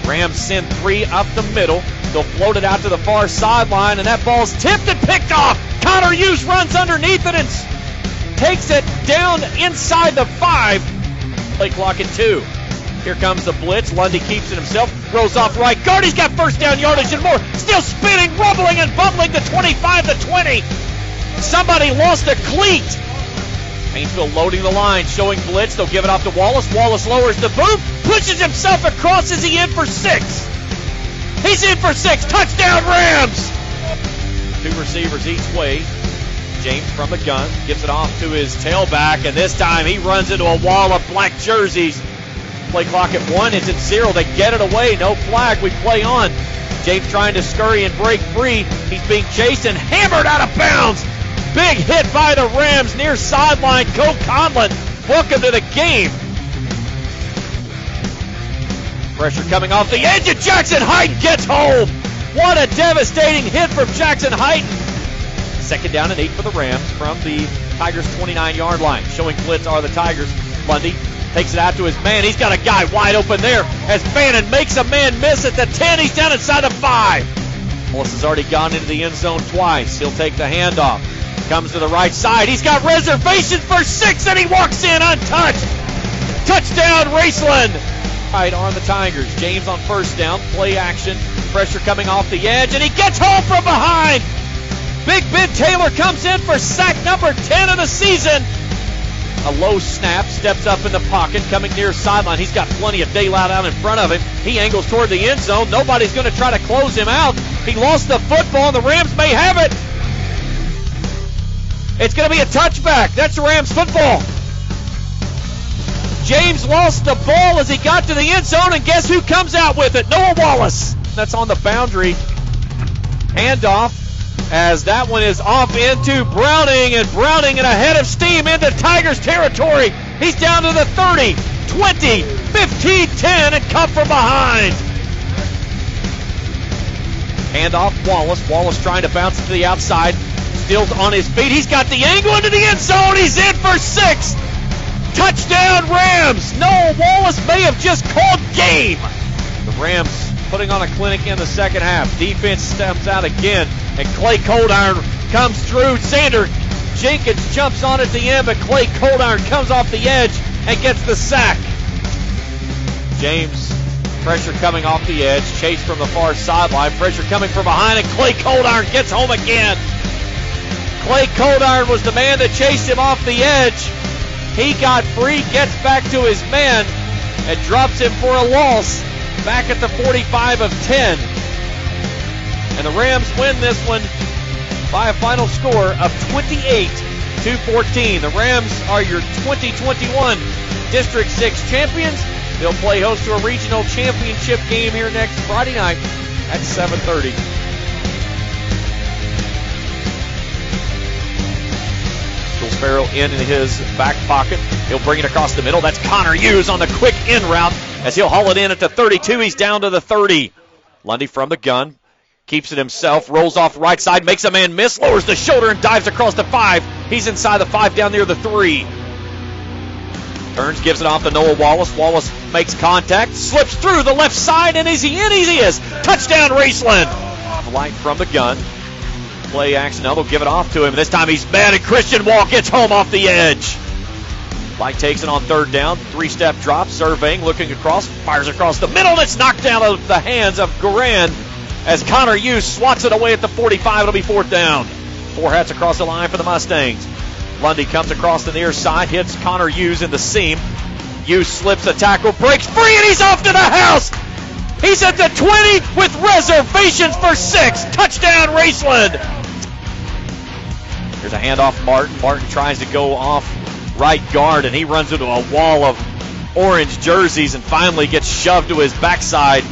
Rams send 3 up the middle. They'll float it out to the far sideline, and that ball's tipped and picked off. Connor Hughes runs underneath it and takes it down inside the 5. Play clock at 2. Here comes the blitz. Lundy keeps it himself. Throws off right guard. He's got first down yardage and more. Still spinning, rumbling, and bumbling to 25 to 20. Somebody lost a cleat. Haynesville loading the line, showing blitz. They'll give it off to Wallace. Wallace lowers the boot, pushes himself across. Is he in for 6? He's in for 6. Touchdown, Rams! 2 receivers each way. James from the gun gives it off to his tailback, and this time he runs into a wall of black jerseys. Play clock at 1. It's at 0. They get it away. No flag. We play on. James trying to scurry and break free. He's being chased and hammered out of bounds. Big hit by the Rams near sideline. Kool Conlon, welcome to the game. Pressure coming off the edge, and Jackson Hyten gets home. What a devastating hit from Jackson Hyten. Second down and 8 for the Rams from the Tigers' 29-yard line. Showing blitz are the Tigers. Lundy takes it out to his man. He's got a guy wide open there as Fannin makes a man miss at the 10. He's down inside the 5. Wallace has already gone into the end zone twice. He'll take the handoff. Comes to the right side. He's got reservations for 6, and he walks in untouched. Touchdown, Raceland. Right on the Tigers. James on first down. Play action. Pressure coming off the edge, and he gets home from behind. Big Ben Taylor comes in for sack number 10 of the season. A low snap. Steps up in the pocket. Coming near sideline. He's got plenty of daylight out in front of him. He angles toward the end zone. Nobody's going to try to close him out. He lost the football, and the Rams may have it. It's going to be a touchback. That's Rams football. James lost the ball as he got to the end zone, and guess who comes out with it? Noah Wallace. That's on the boundary. Handoff as that one is off into Browning, and Browning in a head of steam into Tigers territory. He's down to the 30, 20, 15, 10, and come from behind. Handoff Wallace. Wallace trying to bounce it to the outside. Still on his feet. He's got the angle into the end zone. He's in for 6. Touchdown, Rams. Noah Wallace may have just called game. The Rams putting on a clinic in the second half. Defense steps out again, and Clay Coldiron comes through. Sander Jenkins jumps on at the end, but Clay Coldiron comes off the edge and gets the sack. James, pressure coming off the edge. Chase from the far sideline. Pressure coming from behind, and Clay Coldiron gets home again. Blake Coldiron was the man that chased him off the edge. He got free, gets back to his man, and drops him for a loss back at the 45 of 10. And the Rams win this one by a final score of 28-14. The Rams are your 2021 District 6 champions. They'll play host to a regional championship game here next Friday night at 7:30. Jules Farrell in his back pocket. He'll bring it across the middle. That's Connor Hughes on the quick in route as he'll haul it in at the 32. He's down to the 30. Lundy from the gun. Keeps it himself. Rolls off right side. Makes a man miss. Lowers the shoulder and dives across the 5. He's inside the 5 down near the 3. Turns, gives it off to Noah Wallace. Wallace makes contact. Slips through the left side. And is he in? He is. Touchdown, Raceland. Light from the gun. Play action. Now they'll give it off to him. This time he's mad, and Christian Wall gets home off the edge. Light takes it on third down. 3-step drop. Surveying, looking across. Fires across the middle. And it's knocked out of the hands of Garan as Connor Hughes swats it away at the 45. It'll be 4th down. 4 hats across the line for the Mustangs. Lundy comes across the near side. Hits Connor Hughes in the seam. Hughes slips a tackle. Breaks free, and he's off to the house. He's at the 20 with reservations for 6. Touchdown, Raceland. Here's a handoff, Martin. Martin tries to go off right guard, and he runs into a wall of orange jerseys and finally gets shoved to his backside.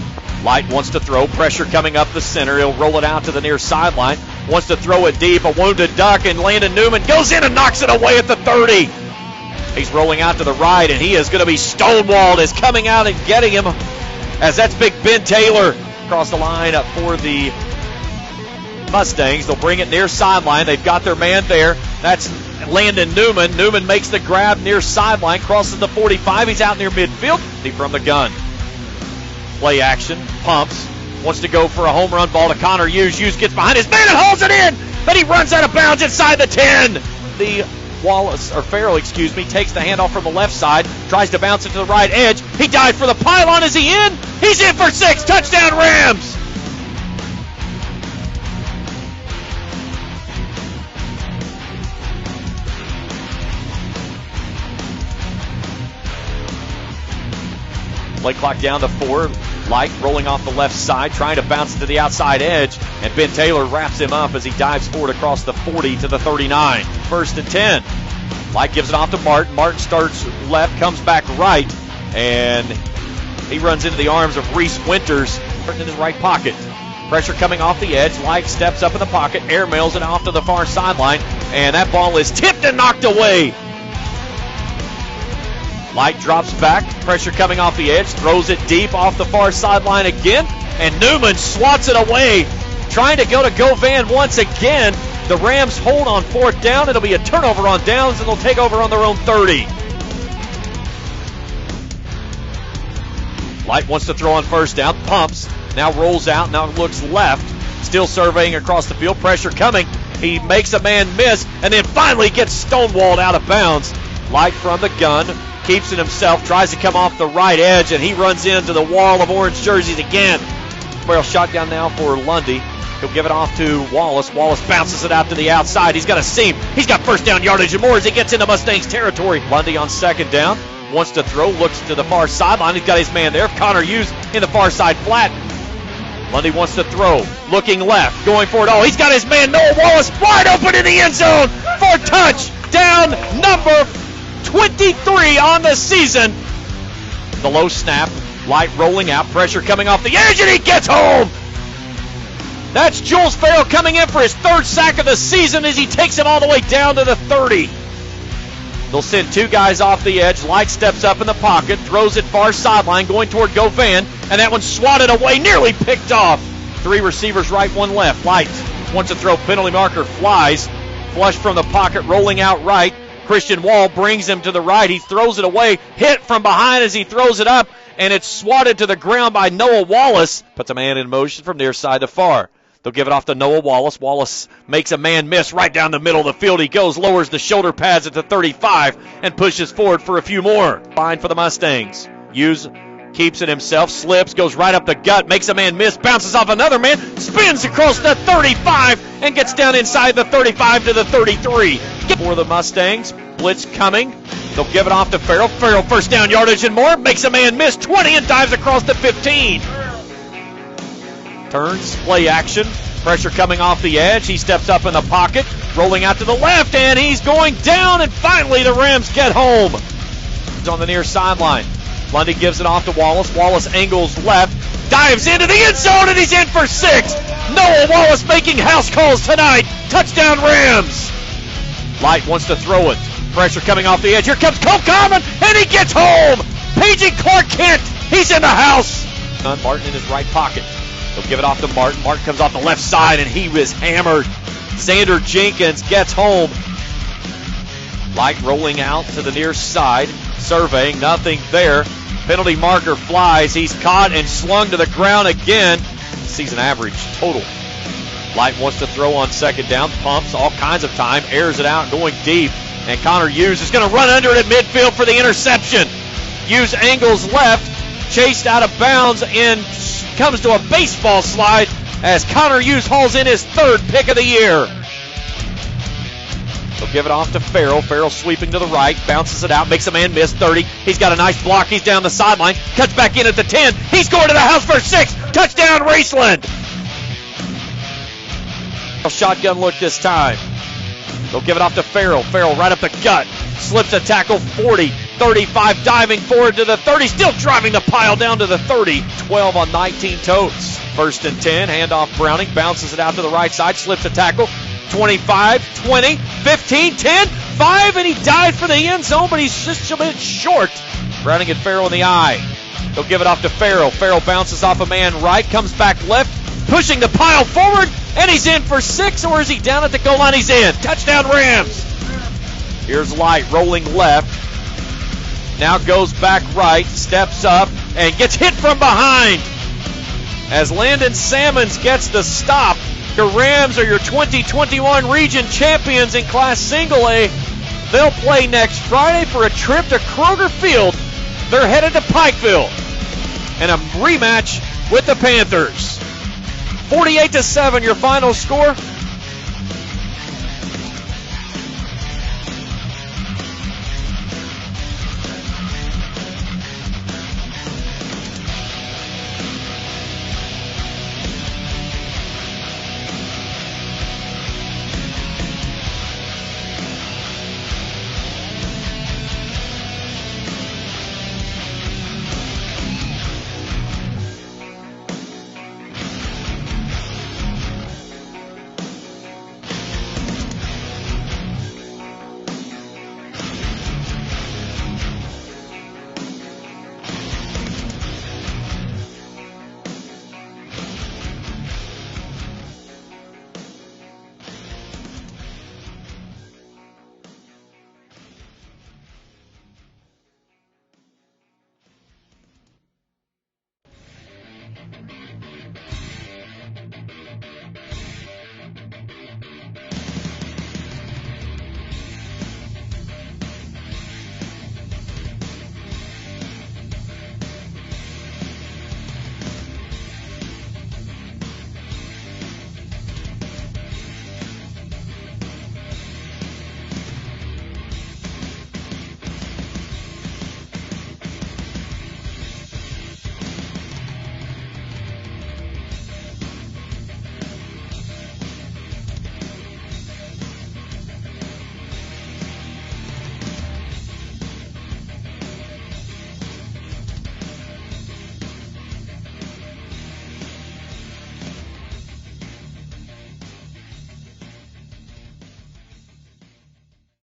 Light wants to throw. Pressure coming up the center. He'll roll it out to the near sideline. Wants to throw it deep. A wounded duck, and Landon Newman goes in and knocks it away at the 30. He's rolling out to the right, and he is going to be stonewalled as coming out and getting him, as that's big Ben Taylor across the line up for the Mustangs. They'll bring it near sideline. They've got their man there. That's Landon Newman. Newman makes the grab near sideline, crosses the 45. He's out near midfield. Deep from the gun. Play action. Pumps. Wants to go for a home run ball to Connor Hughes. Hughes gets behind his man and hauls it in. But he runs out of bounds inside the 10. The Farrell, takes the handoff from the left side. Tries to bounce it to the right edge. He dived for the pylon. Is he in? He's in for 6. Touchdown, Rams. Play clock down to 4. Light rolling off the left side, trying to bounce it to the outside edge, and Ben Taylor wraps him up as he dives forward across the 40 to the 39. 1st and 10. Light gives it off to Martin. Martin starts left, comes back right, and he runs into the arms of Reese Winters in his right pocket. Pressure coming off the edge. Light steps up in the pocket, airmails it off to the far sideline, and that ball is tipped and knocked away. Light drops back, pressure coming off the edge, throws it deep off the far sideline again, and Newman swats it away, trying to go to Govan once again. The Rams hold on 4th down. It'll be a turnover on downs, and they'll take over on their own 30. Light wants to throw on 1st down, pumps, now rolls out, now looks left, still surveying across the field, pressure coming. He makes a man miss, and then finally gets stonewalled out of bounds. Light from the gun. Keeps it himself, tries to come off the right edge, and he runs into the wall of orange jerseys again. Barrel shot down now for Lundy. He'll give it off to Wallace. Wallace bounces it out to the outside. He's got a seam. He's got 1st down yardage and more as he gets into Mustangs territory. Lundy on 2nd down. Wants to throw, looks to the far sideline. He's got his man there. Connor Hughes in the far side flat. Lundy wants to throw, looking left, going for it all. He's got his man Noah Wallace wide open in the end zone for touchdown number 23 on the season. The low snap, Light rolling out, pressure coming off the edge, and he gets home. That's Jules Farrell coming in for his 3rd sack of the season as he takes him all the way down to the 30. They'll send 2 guys off the edge. Light steps up in the pocket, throws it far sideline, going toward Govan, and that one's swatted away, nearly picked off. 3 receivers right, 1 left. Light wants to throw, penalty marker flies. Flush from the pocket, rolling out right. Christian Wall brings him to the right. He throws it away, hit from behind as he throws it up, and it's swatted to the ground by Noah Wallace. Puts a man in motion from near side to far. They'll give it off to Noah Wallace. Wallace makes a man miss right down the middle of the field. He goes, lowers the shoulder pads at the 35, and pushes forward for a few more. Fine for the Mustangs. Hughes keeps it himself, slips, goes right up the gut, makes a man miss, bounces off another man, spins across the 35, and gets down inside the 35 to the 33. For the Mustangs, blitz coming. They'll give it off to Farrell. Farrell first down yardage and more, makes a man miss, 20, and dives across the 15. Turns, play action, pressure coming off the edge. He steps up in the pocket, rolling out to the left, and he's going down, and finally the Rams get home. He's on the near sideline. Lundy gives it off to Wallace. Wallace angles left, dives into the end zone, and he's in for 6. Noah Wallace making house calls tonight. Touchdown Rams. Light wants to throw it. Pressure coming off the edge. Here comes Cole Common, and he gets home. Paging Clark Kent. He's in the house. Martin in his right pocket. He'll give it off to Martin. Martin comes off the left side, and he was hammered. Xander Jenkins gets home. Light rolling out to the near side. Surveying, nothing there. Penalty marker flies. He's caught and slung to the ground again. Season average total. Light wants to throw on second down. Pumps all kinds of time. Airs it out, going deep. And Connor Hughes is going to run under it at midfield for the interception. Hughes angles left. Chased out of bounds and comes to a baseball slide as Connor Hughes hauls in his 3rd pick of the year. They'll give it off to Farrell. Farrell sweeping to the right, bounces it out, makes a man miss, 30. He's got a nice block. He's down the sideline, cuts back in at the 10. He's going to the house for 6. Touchdown, Raceland. Shotgun look this time. They'll give it off to Farrell. Farrell right up the gut, slips a tackle, 40. 35 diving forward to the 30, still driving the pile down to the 30. 12 on 19 totes. 1st and 10, handoff Browning, bounces it out to the right side, slips a tackle. 25, 20, 15, 10, 5, and he dives for the end zone, but he's just a bit short. Browning at Farrell in the eye. They'll give it off to Farrell. Farrell bounces off a man right, comes back left, pushing the pile forward, and he's in for 6, or is he down at the goal line? He's in. Touchdown Rams. Here's Light rolling left. Now goes back right, steps up, and gets hit from behind. As Landon Salmons gets the stop, the Rams are your 2021 region champions in Class Single A. They'll play next Friday for a trip to Kroger Field. They're headed to Pikeville and a rematch with the Panthers. 48-7 your final score.